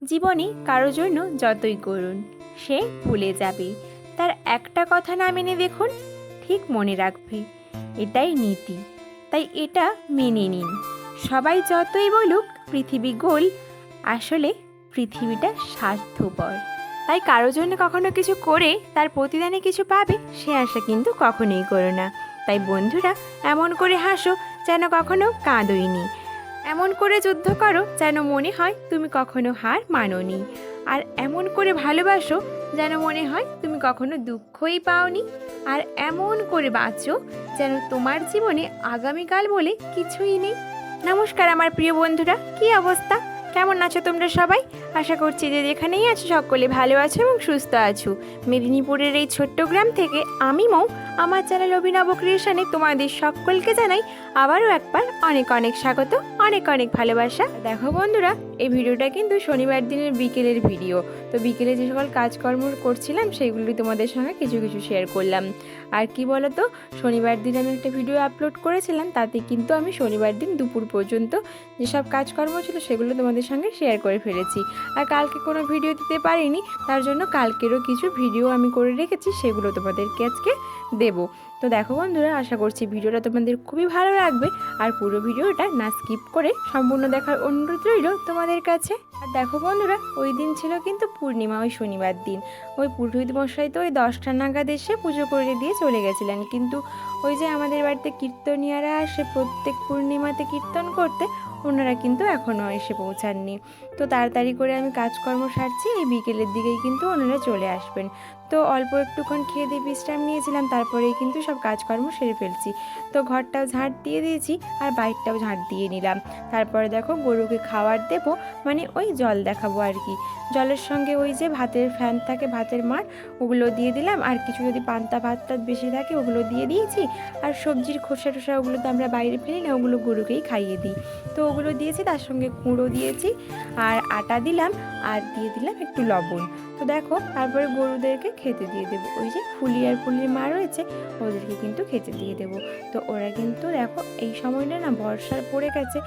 জীবনে কারো জন্য যতই করুন সে ভুলে যাবে, তার একটা কথা না মেনে দেখুন ঠিক মনে রাখবে। এটাই নীতি, তাই এটা মেনে নিন। সবাই যতই বলুক পৃথিবী গোল, আসলে পৃথিবীটা স্বার্থপর। তাই কারো জন্য কখনো কিছু করে তার প্রতিদানে কিছু পাবে সে আশা কিন্তু কখনোই করো না। তাই বন্ধুরা, এমন করে হাসো যেন কখনো কাঁদোইনি, এমন করে যুদ্ধ করো যেন মনে হয় তুমি কখনো হার মানোনি, আর এমন করে ভালোবাসো যেন মনে হয় তুমি কখনো দুঃখই পাওনি, আর এমন করে বাঁচো যেন তোমার জীবনে আগামীকাল বলে কিছুই নেই। নমস্কার আমার প্রিয় বন্ধুরা, কি অবস্থা, কেমন আছো তোমরা সবাই? আশা করছি যে যেখানেই আছো সকলে ভালো আছো এবং সুস্থ আছো। মেদিনীপুরের এই ছোট্ট গ্রাম থেকে আমি মৌ, আমার চ্যানেল অভিনব ক্রিয়েশনে তোমাদের সকলকে জানাই আবারও একবার অনেক অনেক স্বাগত, অনেক অনেক ভালোবাসা। দেখো বন্ধুরা, এই ভিডিওটা কিন্তু শনিবার দিনের বিকেলের ভিডিও। তো বিকেলে যে সকল কাজকর্ম করছিলাম সেইগুলি তোমাদের সঙ্গে কিছু কিছু শেয়ার করলাম। আর কি বলো তো, শনিবার দিন আমি একটা ভিডিও আপলোড করেছিলাম, তাতে কিন্তু আমি শনিবার দিন দুপুর পর্যন্ত যেসব কাজকর্ম ছিল সেগুলো তোমাদের সঙ্গে শেয়ার করে ফেলেছি। আর কালকে কোনো ভিডিও দিতে পারিনি, তার জন্য কালকেরও কিছু ভিডিও আমি করে রেখেছি, সেগুলো তোমাদেরকে আজকে দেবো। তো দেখো বন্ধুরা, আশা করছি ভিডিওটা তোমাদের খুবই ভালো লাগবে, আর পুরো ভিডিওটা না স্কিপ করে সম্পূর্ণ দেখার অনুরোধ রইল তোমাদের কাছে। আর দেখো বন্ধুরা, ওই দিন ছিল কিন্তু পূর্ণিমা, ওই শনিবার দিন। ওই পুরোহিত মশাই তো ওই 10টা নাগাদ এসে পুজো করে দিয়ে চলে গেছিলেন, কিন্তু ওই যে আমাদের বাড়িতে কীর্তনিয়ারা আসে প্রত্যেক পূর্ণিমাতে কীর্তন করতে, ওনারা কিন্তু এখনও এসে পৌঁছাননি। তো তাড়াতাড়ি করে আমি কাজকর্ম সারছি, এই বিকেলের দিকেই কিন্তু ওনারা চলে আসবেন। তো অল্প একটুক্ষণ খেয়ে দিয়ে বিশ্রাম নিয়েছিলাম, তারপরেই কিন্তু সব কাজকর্ম সেরে ফেলছি। তো ঘরটাও ঝাঁট দিয়ে দিয়েছি আর বাইকটাও ঝাঁট দিয়ে নিলাম। তারপরে দেখো গরুকে খাবার দেবো, মানে ওই জল দেখাবো আর কি। জলের সঙ্গে ওই যে ভাতের ফ্যান থাকে, ভাতের মার, ওগুলো দিয়ে দিলাম। আর কিছু যদি পান্তা ভাত টাত বেশি থাকে ওগুলো দিয়ে দিয়েছি। আর সবজির খোসা টোসা ওগুলো তো আমরা বাইরে ফেলি না, ওগুলো গরুকেই খাইয়ে দিই। তো ওগুলো দিয়েছি, তার সঙ্গে গুঁড়ো দিয়েছি আর আটা দিলাম, আর দিয়ে দিলাম একটু লবণ। তো দেখো তারপরে গরুদেরকে খেতে দিয়ে দেবো। ওই যে ফুলি আর ফুলির মা রয়েছে, ওদেরকে কিন্তু খেতে দিয়ে দেবো। তো ওরা কিন্তু দেখো এই সময়টা না বর্ষার পড়ে গেছে,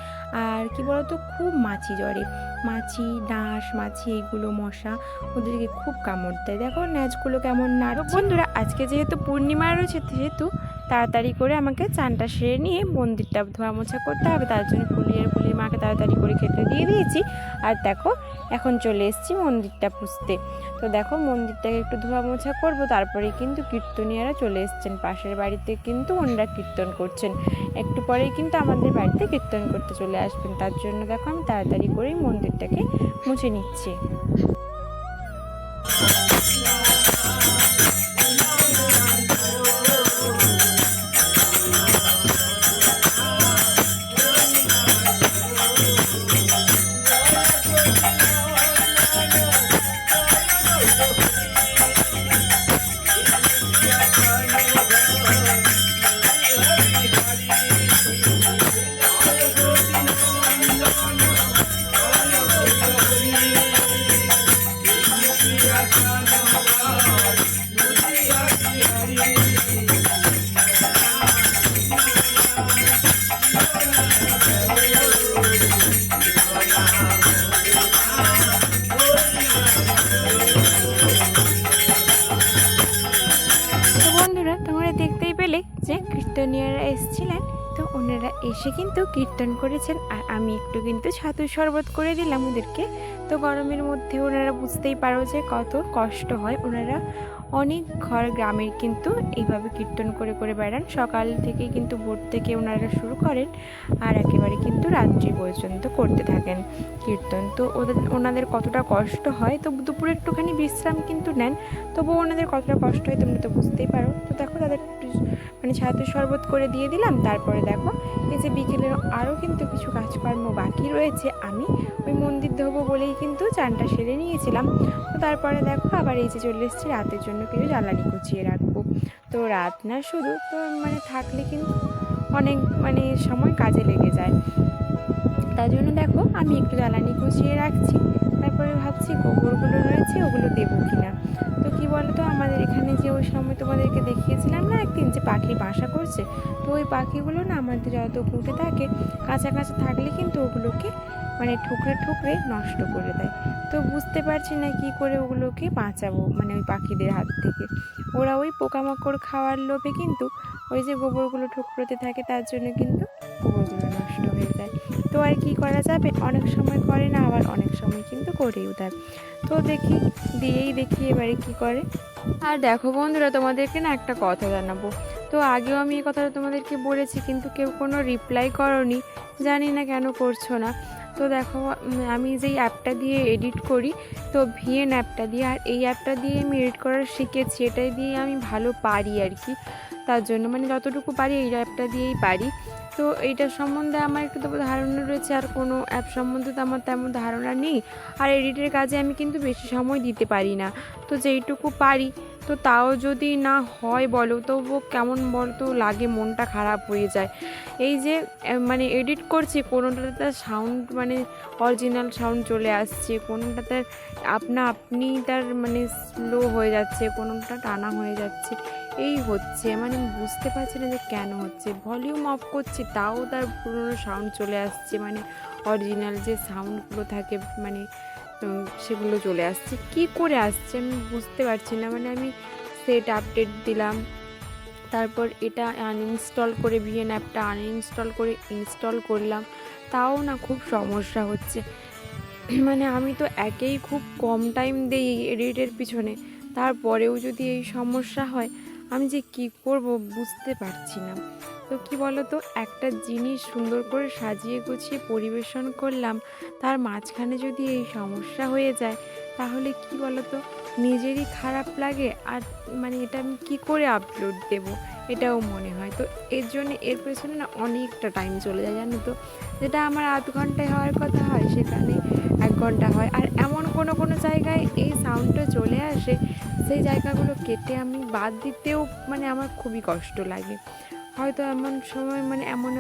আর কি বলতো খুব মাছি জড়ে, মাছি ডাঁশ মাছি এগুলো মশা ওদেরকে খুব কামড় দেয়। দেখো ন্যাজগুলো কেমন নাড়ছে। বন্ধুরা, আজকে যেহেতু পূর্ণিমা রয়েছে, সেহেতু তাড়াতাড়ি করে আমাকে চানটা সেরে নিয়ে মন্দিরটা ধোয়া মোছা করতে হবে, তার জন্য ফুলির মাকে তাড়াতাড়ি করে খেতে দিয়ে দিয়েছি। আর দেখো এখন চলে এসেছি মন্দিরটা পুষতে। তো দেখো মন্দিরটাকে একটু ধোয়া মোছা করবো, তারপরে কিন্তু কীর্তনিয়ারা চলে এসছেন পাশের বাড়িতে, কিন্তু ওনারা কীর্তন করছেন। একটু পরেই কিন্তু আমাদের বাড়িতে কীর্তন করতে চলে আসবেন, তার জন্য দেখো আমি তাড়াতাড়ি করেই মন্দিরটাকে মুছে নিচ্ছি। দেখতেই পেলে যে কীর্তনিয়ারা এসেছিলেন, তো ওনারা এসে কিন্তু কীর্তন করেছেন, আর আমি একটু কিন্তু ছাতু শরবত করে দিলাম ওদেরকে। তো গরমের মধ্যে ওনারা বুঝতেই পারো যে কত কষ্ট হয়, ওনারা অনেক ঘর গ্রামের কিন্তু এইভাবে কীর্তন করে করে বেড়ান। সকাল থেকে কিন্তু ভোর থেকে ওনারা শুরু করেন আর একেবারে কিন্তু রাত্রি পর্যন্ত করতে থাকেন কীর্তন। তো ওনাদের কতটা কষ্ট হয়, তো দুপুরে একটুখানি বিশ্রাম কিন্তু নেন, তবুও ওনাদের কতটা কষ্ট হয় তোমরা তো বুঝতেই পারো। তো দেখো তাদের মানে ছাতু শরবত করে দিয়ে দিলাম। তারপরে দেখো এই যে বিকেলের আরও কিন্তু কিছু কাজকর্ম বাকি রয়েছে, আমি ওই মন্দির ধোবো বলেই কিন্তু চানটা সেরে নিয়েছিলাম। তো তারপরে দেখো আবার এই যে চলে এসেছি রাতের জন্য কিছু জ্বালানি কুচিয়ে রাখবো। তো রাত না শুধু তো মানে থাকলে কিন্তু অনেক মানে সময় কাজে লেগে যায়, তার জন্য দেখো আমি একটু জ্বালানি কুচিয়ে রাখছি। তারপরে ভাবছি গোবরগুলো রয়েছে ওগুলো দেবো কিনা। তো কি বলো তো, আমাদের এখানে যে ওই সময় তোমাদেরকে দেখিয়েছিলাম না একদিন যে পাখি বাসা করছে, তো ওই পাখিগুলো না আমাদের যত উঠে থাকে কাঁচা কাঁচা থাকলে কিন্তু ওগুলোকে মানে ঠুকরে ঠুকরে নষ্ট করে দেয়। তো বুঝতে পারছি না কি করে ওগুলোকে বাঁচাবো, মানে ওই পাখিদের হাত থেকে। ওরা ওই পোকামাকড় খাওয়ার লোভে কিন্তু ওই যে গোবরগুলো ঠুকরোতে থাকে, তার জন্য কিন্তু গোবরগুলো নষ্ট হয়ে যায়। তো আর কি করা যাবে, অনেক সময় করে না, আবার অনেক সময় কিন্তু করেও দেয়। তো দেখি এবারে কি করে। আর দেখো বন্ধুরা, তোমাদেরকে না একটা কথা জানাবো। তো আগেও আমি এই কথাটা তোমাদেরকে বলেছি, কিন্তু কেউ কোনো রিপ্লাই করোনি, জানি না কেন করছো না। তো দেখো, আমি যেই অ্যাপটা দিয়ে এডিট করি, তো ভিএন অ্যাপটা দিয়ে, আর এই অ্যাপটা দিয়ে আমি এডিট করা শিখেছি, এটাই দিয়ে আমি ভালো পারি আর কি। তার জন্য মানে যতটুকু পারি এই অ্যাপটা দিয়েই পারি। তো এইটার সম্বন্ধে আমার একটু তবু ধারণা রয়েছে, আর কোনো অ্যাপ সম্বন্ধে তো আমার তেমন ধারণা নেই। আর এডিটের কাজে আমি কিন্তু বেশি সময় দিতে পারি না, তো যেইটুকু পারি, তো তাও যদি না হয় বলো, তবু কেমন বলতো লাগে, মনটা খারাপ হয়ে যায়। এই যে মানে এডিট করছি, কোনোটাতে সাউন্ড মানে অরিজিনাল সাউন্ড চলে আসছে, কোনোটাতে আপনি তার মানে স্লো হয়ে যাচ্ছে, কোনোটা টানা হয়ে যাচ্ছে, এই হচ্ছে। মানে বুঝতে পারছি না যে কেন হচ্ছে। ভলিউম অফ করছি তাও তার পুরনো সাউন্ড চলে আসছে, মানে অরিজিনাল যে সাউন্ডগুলো থাকে মানে সেগুলো চলে আসছে। কি করে আসছে আমি বুঝতে পারছি না। মানে আমি সেট আপডেট দিলাম, তারপর এটা আনইনস্টল করে ভিএন অ্যাপটা আনইনস্টল করে ইনস্টল করলাম, তাও না খুব সমস্যা হচ্ছে। মানে আমি তো একেই খুব কম টাইম দিই এডিটের পিছনে, তারপরেও যদি এই সমস্যা হয়, আমি যে কি করব বুঝতে পারছি না। তো কি বলো তো, একটা জিনিস সুন্দর করে সাজিয়ে গুছিয়ে পরিবেশন করলাম, তার মাঝখানে যদি এই সমস্যা হয়ে যায়, তাহলে কি বলো তো, নিজেরই খারাপ লাগে। আর মানে এটা আমি কী করে আপলোড দেব, এটাও মনে হয়। তো এর জন্য এর পেছনে না অনেকটা টাইম চলে যায়, জানো তো। যেটা আমার আধ ঘন্টায় হওয়ার কথা হয়, সেখানে 1 ঘন্টা হয়। আর এমন কোনো জায়গায় এই সাউন্ডটা চলে আসে, সেই জায়গাগুলো কেটে আমি বাদ দিতেও মানে আমার খুবই কষ্ট লাগে। হয়তো এমন সময় মানে এমন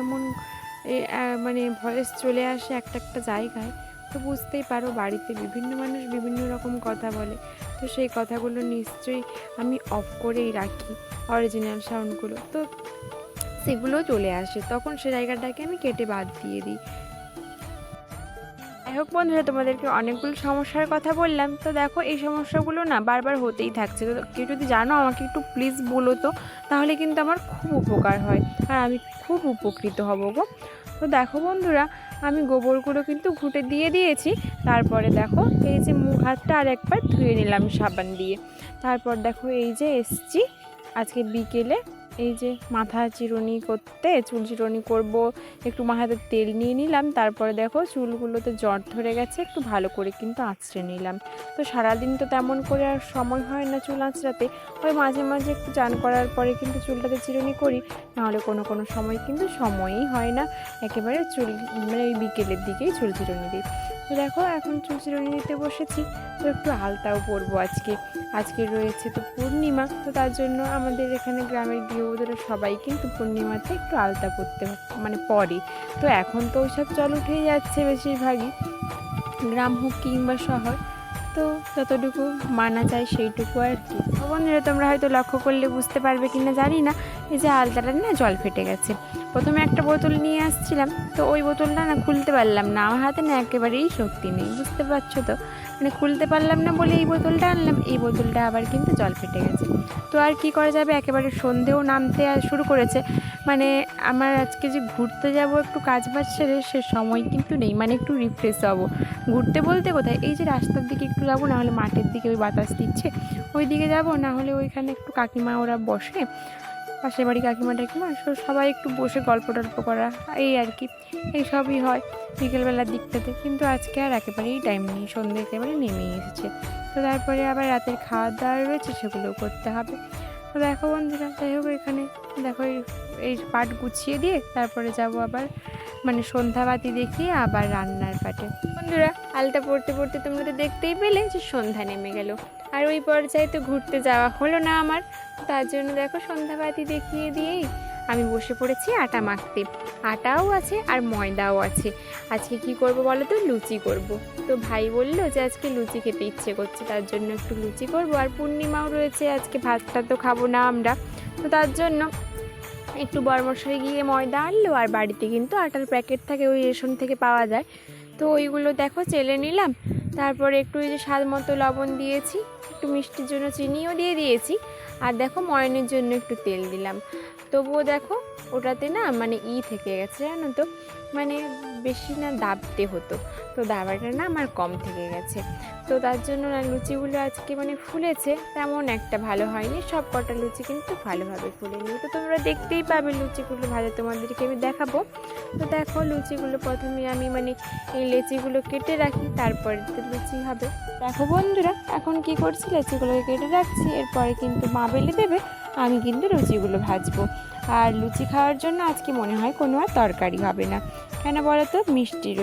মানে ভয়েস চলে আসে একটা জায়গায়, তো বুঝতেই পারো বাড়িতে বিভিন্ন মানুষ বিভিন্ন রকম কথা বলে, তো সেই কথাগুলো নিশ্চয়ই আমি অফ করেই রাখি অরিজিনাল সাউন্ডগুলো, তো সেগুলো চলে আসে, তখন সে জায়গাটাকে আমি কেটে বাদ দিয়ে দিই। যাই হোক বন্ধুরা, তোমাদেরকে অনেকগুলো সমস্যার কথা বললাম। তো দেখো, এই সমস্যাগুলো না বারবার হতেই থাকছে। তো কেউ যদি জানো আমাকে একটু প্লিজ বলো তো, তাহলে কিন্তু আমার খুব উপকার হয়, আর আমি খুব উপকৃত হব গো। তো দেখো বন্ধুরা, আমি গোবরগুলো কিন্তু ঘুঁটে দিয়ে দিয়েছি। তারপরে দেখো, এই যে মুখ হাতটা আর একবার ধুয়ে নিলাম সাবান দিয়ে। তারপর দেখো, এই যে এসছি আজকে বিকেলে, এই যে মাথা চিরুনি করতে, চুল চিরুনি করব, একটু মাথাতে তেল নিয়ে নিলাম। তারপরে দেখো চুলগুলোতে জট ধরে গেছে, একটু ভালো করে কিন্তু আঁচড়ে নিলাম। তো সারাদিন তো তেমন করে আর সময় হয় না চুল আঁচড়াতে, ওই মাঝে মাঝে একটু চান করার পরে কিন্তু চুলটাতে চিরুনি করি, নাহলে কোনো সময় কিন্তু সময়ই হয় না, একেবারে চুল মানে ওই বিকেলের দিকেই চুল চিরুনি দিই। তো দেখো, এখন চুল চিরুনি দিতে বসেছি। তো একটু আলতাও পরবো আজকে রয়েছে তো পূর্ণিমা। তো তার জন্য আমাদের এখানে গ্রামের গৃহবধূরা সবাই কিন্তু পূর্ণিমাতে একটু আলতা পরতে মানে পরে। তো এখন তো ওইসব চল উঠেই যাচ্ছে বেশিরভাগই, গ্রাম হোক কিংবা শহর। তো যতটুকু মানা যায় সেইটুকু আর কি। বন্ধুরা, তোমরা হয়তো লক্ষ্য করলে বুঝতে পারবে কিনা জানি না, এই যে আলতাটা না জল ফেটে গেছে। প্রথমে একটা বোতল নিয়ে আসছিলাম, তো ওই বোতলটা না খুলতে পারলাম না, আমার হাতে না একেবারেই শক্তি নেই, বুঝতে পারছো তো। মানে খুলতে পারলাম না বলে এই বোতলটা আনলাম, এই বোতলটা আবার কিন্তু জল ফেটে গেছে। তো আর কি করা যাবে, একেবারে সন্ধেও নামতে শুরু করেছে। মানে আমার আজকে যে ঘুরতে যাব একটু কাজ বাজ সেরে, সে সময় কিন্তু নেই, মানে একটু রিফ্রেশ হবো। ঘুরতে বলতে কোথায়, এই যে রাস্তার দিকে একটু যাবো, না হলে মাঠের দিকে ওই বাতাস দিচ্ছে ওই দিকে যাবো, না হলে ওইখানে একটু কাকিমা ওরা বসে, পাশের বাড়ি কাকিমা টাকিমা সবাই একটু বসে গল্প টল্প করা, এই আর কি, এইসবই হয় বিকেলবেলার দিকটাতে। কিন্তু আজকে আর একেবারেই টাইম নেই, সন্ধ্যে একেবারে নেমেই এসেছে। তো তারপরে আবার রাতের খাওয়া দাওয়া রয়েছে, সেগুলোও করতে হবে। তো দেখো বন্ধুরা, যাই হোক, এখানে দেখো এই পাট গুছিয়ে দিয়ে তারপরে যাব আবার মানে সন্ধ্যাবাতি দেখিয়ে আবার রান্নার পাটে। বন্ধুরা, আলতা পড়তে পড়তে তোমরা তো দেখতেই পেলে যে সন্ধ্যা নেমে গেল, আর ওই পর্যায়ে তো ঘুরতে যাওয়া হলো না আমার। তার জন্য দেখো সন্ধ্যাবাতি দেখিয়ে দিয়েই আমি বসে পড়েছি আটা মাখতে। আটাও আছে আর ময়দাও আছে। আজকে কি করব বলো তো, লুচি করব। তো ভাই বললো যে আজকে লুচি খেতে ইচ্ছে করছে, তার জন্য একটু লুচি করব। আর পূর্ণিমাও রয়েছে, আজকে ভাতটা তো খাবো না আমরা, তো তার জন্য একটু বড়মশাই গিয়ে ময়দা আনলো, আর বাড়িতে কিন্তু আটার প্যাকেট থাকে, ওই রেশন থেকে পাওয়া যায়। তো তো ওইগুলো দেখো চেলে নিলাম। তারপরে একটু ওই যে স্বাদ মতো লবণ দিয়েছি, একটু মিষ্টির জন্য চিনিও দিয়ে দিয়েছি, আর দেখো ময়নের জন্য একটু তেল দিলাম। তবুও দেখো ওটাতে না মানে থেকে গেছে জানো তো, মানে বেশি না দাবতে হতো, তো দাবাটা না আমার কম থেকে গেছে। তো তার জন্য না লুচিগুলো আজকে মানে ফুলেছে তেমন একটা ভালো হয়নি, সব কটা লুচি কিন্তু ভালোভাবে ফুলেনি। তো তোমরা দেখতেই পাবে লুচিগুলো ভাজা, তোমাদেরকে আমি দেখাবো। তো দেখো লুচিগুলো প্রথমে আমি মানে এই লেচিগুলো কেটে রাখি, তারপরে তো লুচি হবে। দেখো বন্ধুরা এখন কি করছি, লেচিগুলোকে কেটে রাখছি, এরপরে কিন্তু মা বেলে দেবে, আমি কিন্তু লুচিগুলো ভাজবো। আর লুচি খাওয়ার জন্য আজকে মনে হয় কোনো আর তরকারি হবে না, কেন বলো তো, মিষ্টির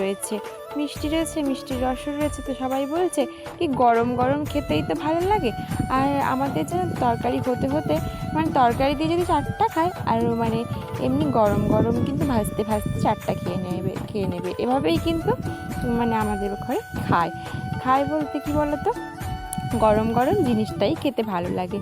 মিষ্টির রসও রয়েছে। তো সবাই বলছে কি গরম গরম খেতেই তো ভালো লাগে, আর আমাদের যেন তরকারি হতে হতে মানে তরকারি দিয়ে যদি 4টা খায়, আর মানে এমনি গরম গরম কিন্তু ভাজতে ভাজতে 4টা খেয়ে নেবে এভাবেই কিন্তু মানে আমাদের ঘরে খায় বলতে কি বলো তো, গরম গরম জিনিসটাই খেতে ভালো লাগে।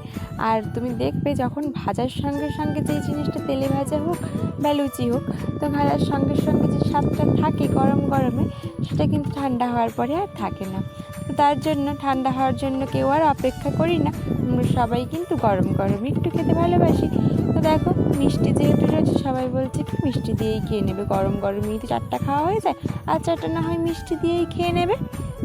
আর তুমি দেখবে যখন ভাজার সঙ্গে সঙ্গে যেই জিনিসটা তেলে ভাজা হোক বা লুচি হোক, তো ভাজার সঙ্গে সঙ্গে যে স্বাদটা থাকে গরম গরমে, সেটা কিন্তু ঠান্ডা হওয়ার পরে আর থাকে না। তো তার জন্য ঠান্ডা হওয়ার জন্য কেউ আর অপেক্ষা করি না, আমরা সবাই কিন্তু গরম গরম একটু খেতে ভালোবাসি। তো দেখো মিষ্টি যেহেতু রয়েছে, সবাই বলছে কি মিষ্টি দিয়েই খেয়ে নেবে, গরম গরমই তো 4টা খাওয়া হয়ে যায়, আর 4টা না হয় মিষ্টি দিয়েই খেয়ে নেবে।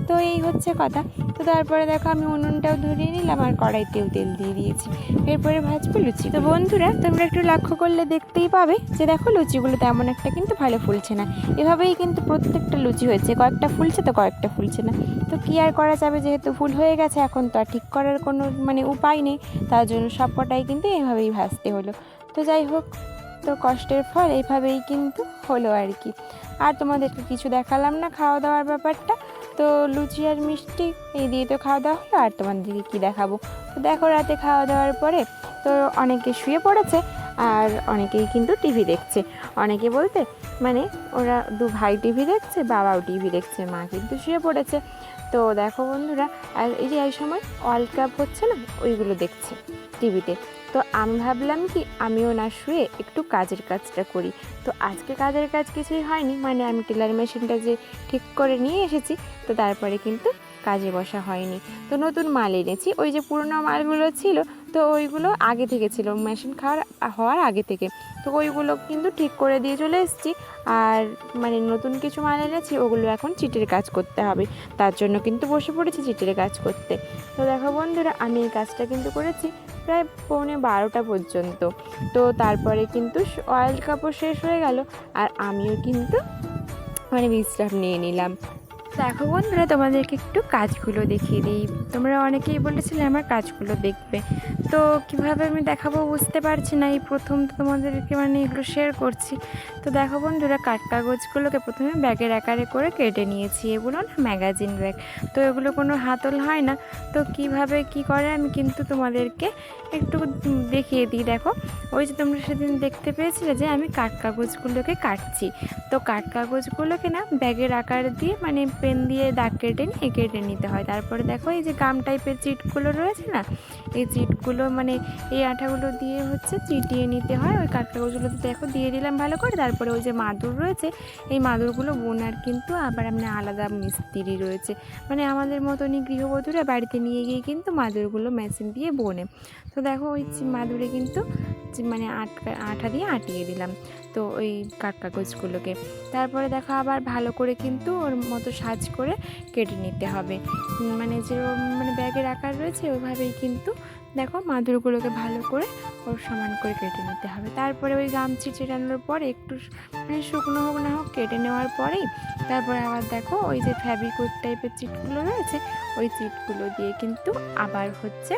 তো এই হচ্ছে কথা। তো তারপরে দেখো আমি উনুনটাও ধরিয়ে নিলাম, আর কড়াইতেও তেল দিয়ে দিয়েছি, এরপরে ভাজবো লুচি। তো বন্ধুরা তোমরা একটু লক্ষ্য করলে দেখতেই পাবে যে দেখো লুচিগুলো তেমন একটা কিন্তু ভালো ফুলছে না, এভাবেই কিন্তু প্রত্যেকটা লুচি হয়েছে, কয়েকটা ফুলছে তো কয়েকটা ফুলছে না। তো কী আর করা যাবে, যেহেতু ফুল হয়ে গেছে এখন তো আর ঠিক করার কোনো মানে উপায় নেই, তার জন্য সবকটাই কিন্তু এইভাবেই ভাজতে হলো। তো যাই হোক, তো কষ্টের ফল এইভাবেই কিন্তু হলো আর কি। আর তোমাদেরকে কিছু দেখালাম না খাওয়া দাওয়ার ব্যাপারটা। তো লুচি আর মিষ্টি এই দিয়ে তো খাওয়া দাওয়া হলো, আর তোমাদেরকে কী দেখাবো। তো দেখো রাতে খাওয়া দাওয়ার পরে তো অনেকে শুয়ে পড়েছে, আর অনেকেই কিন্তু টিভি দেখছে। অনেকে বলতে মানে ওরা 2 ভাই টিভি দেখছে, বাবাও টিভি দেখছে, মা কিন্তু শুয়ে পড়েছে। তো দেখো বন্ধুরা, আর এই যে এই সময় ওয়ার্ল্ড কাপ হচ্ছে না, ওইগুলো দেখছে টিভিতে। তো আমি ভাবলাম কি আমিও না শুয়ে একটু কাজের কাজটা করি। তো আজকে কাজের কাজ কিছুই হয়নি, মানে আমি টেলার মেশিনটা যে ঠিক করে নিয়ে এসেছি, তো তারপরে কিন্তু কাজে বসা হয়নি। তো নতুন মাল এনেছি, ওই যে পুরোনো মালগুলো ছিল, তো ওইগুলো আগে থেকে ছিল, মেশিন হওয়ার আগে থেকে, তো ওইগুলো কিন্তু ঠিক করে দিয়ে চলে এসেছি। আর মানে নতুন কিছু মাল এনেছি, ওগুলো এখন চিটের কাজ করতে হবে, তার জন্য কিন্তু বসে পড়েছি চিটের কাজ করতে। তো দেখো বন্ধুরা আমি এই কাজটা কিন্তু করেছি প্রায় 11:45 পর্যন্ত। তো তারপরে কিন্তু ওয়ার্ল্ড কাপও শেষ হয়ে গেল, আর আমিও কিন্তু মানে বিশ্রাম নিয়ে নিলাম। দেখো বন্ধুরা তোমাদেরকে একটু কাজগুলো দেখিয়ে দিই, তোমরা অনেকেই বলেছিলে আমার কাজগুলো দেখবে, তো কিভাবে আমি দেখাবো বুঝতে পারছি না, এই প্রথম তো তোমাদেরকে মানে এগুলো শেয়ার করছি। তো দেখো বন্ধুরা কাগজগুলোকে প্রথমে ব্যাগের আকারে করে কেটে নিয়েছি, এগুলো না ম্যাগাজিন ব্যাগ, তো এগুলো কোনো হাতল হয় না। তো কিভাবে কি করে আমি কিন্তু তোমাদেরকে একটু দেখিয়ে দিই। দেখো ওই যে তোমরা সেদিন দেখতে পেয়েছিলে যে আমি কাগজগুলোকে কাটছি, তো কাগজগুলোকে না ব্যাগের আকার দিয়ে মানে পেন দিয়ে দাগ কেটে নিতে হয়। তারপরে দেখো এই যে গাম টাইপের চিটগুলো রয়েছে না, এই চিটগুলো মানে এই আঠাগুলো দিয়ে হচ্ছে চিটিয়ে নিতে হয় ওই কাগজগুলোতে। দেখো দিয়ে দিলাম ভালো করে। তারপরে ওই যে মাদুর রয়েছে, এই মাদুরগুলো বোনার কিন্তু আবার মানে আলাদা মিস্ত্রি রয়েছে, মানে আমাদের মতনই গৃহবধূরা বাড়িতে নিয়ে গিয়ে কিন্তু মাদুরগুলো মেশিন দিয়ে বোনে। তো দেখো ওই মাদুরে কিন্তু মানে আঠা দিয়ে আটিয়ে দিলাম তো ওই কাগজগুলোকে। তারপরে দেখো আবার ভালো করে কিন্তু ওর মতো সাজ করে কেটে নিতে হবে, মানে যেরকম মানে ব্যাগের আকার রয়েছে ওইভাবেই কিন্তু দেখো মাদুরগুলোকে ভালো করে ওর সমান করে কেটে নিতে হবে। তারপরে ওই গামছি চেটানোর পরে একটু মানে শুকনো হোক না হোক কেটে নেওয়ার পরেই তারপরে আবার দেখো ওই যে ফ্যাব্রিক টাইপের চিটগুলো রয়েছে, ওই চিটগুলো দিয়ে কিন্তু আবার হচ্ছে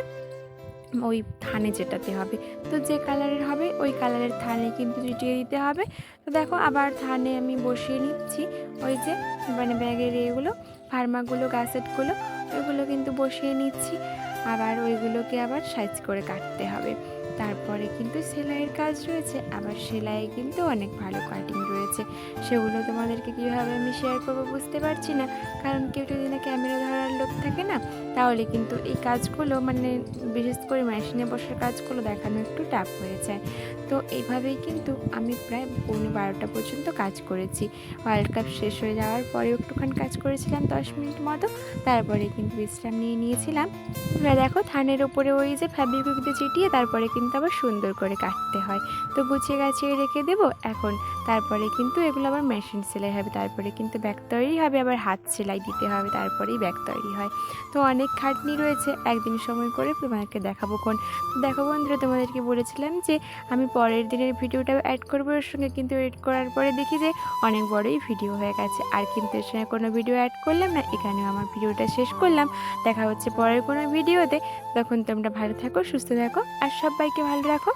ওই থানে চেটাতে হবে। তো যে কালারের হবে ওই কালারের থানে কিন্তু চিটিয়ে দিতে হবে। তো দেখো আবার থানে আমি বসিয়ে নিচ্ছি ওই যে মানে ব্যাগের এগুলো ফার্মাগুলো গাছেটগুলো, ওইগুলো কিন্তু বসিয়ে নিচ্ছি। আবার ওইগুলোকে আবার সাইজ করে কাটতে হবে। তারপরে কিন্তু সেলাইয়ের কাজ রয়েছে, আবার সেলাইয়ে কিন্তু অনেক ভালো কাটিং রয়েছে, সেগুলো তোমাদেরকে কীভাবে আমি শেয়ার করবো বুঝতে পারছি না, কারণ কেউ যদি না ক্যামেরা ধরার লোক থাকে না, তাহলে কিন্তু এই কাজগুলো মানে বিশেষ করে মেশিনে বসার কাজগুলো দেখানো একটু টাফ হয়ে যায়। তো এইভাবেই কিন্তু আমি প্রায় পৌনে 12টা পর্যন্ত কাজ করেছি। ওয়ার্ল্ড কাপ শেষ হয়ে যাওয়ার পরেও একটুখানি কাজ করেছিলাম 10 মিনিট মতো, তারপরে কিন্তু বিশ্রাম নিয়ে নিয়েছিলাম। এবার দেখো থানের ওপরে ওই যে ফ্যাব্রিক দিয়ে চিটিয়ে তারপরে কিন্তু আবার সুন্দর করে কাটতে হয়। তো গুছিয়ে গাছিয়ে রেখে দেবো এখন। তারপরে কিন্তু এগুলো আবার মেশিন সেলাই হবে, তারপরে কিন্তু ব্যাগ তৈরি হবে, আবার হাত সেলাই দিতে হবে, তারপরেই ব্যাগ তৈরি হয়। তো অনেক খাটনি রয়েছে, একদিন সময় করে তোমাদেরকে দেখাবো কোন। তো দেখো বন্ধুরা, তোমাদেরকে বলেছিলাম যে আমি পরের দিনের ভিডিওটা অ্যাড করবো এর সঙ্গে, কিন্তু এড করার পরে দেখি যে অনেক বড়ই ভিডিও হয়ে গেছে, আর কিন্তু এর সঙ্গে কোনো ভিডিও অ্যাড করলাম না। এখানেও আমার ভিডিওটা শেষ করলাম। দেখা হচ্ছে পরের কোনো ভিডিওতে। তখন তোমরা ভালো থাকো, সুস্থ থাকো, আর সবাইকে ভালো রাখো।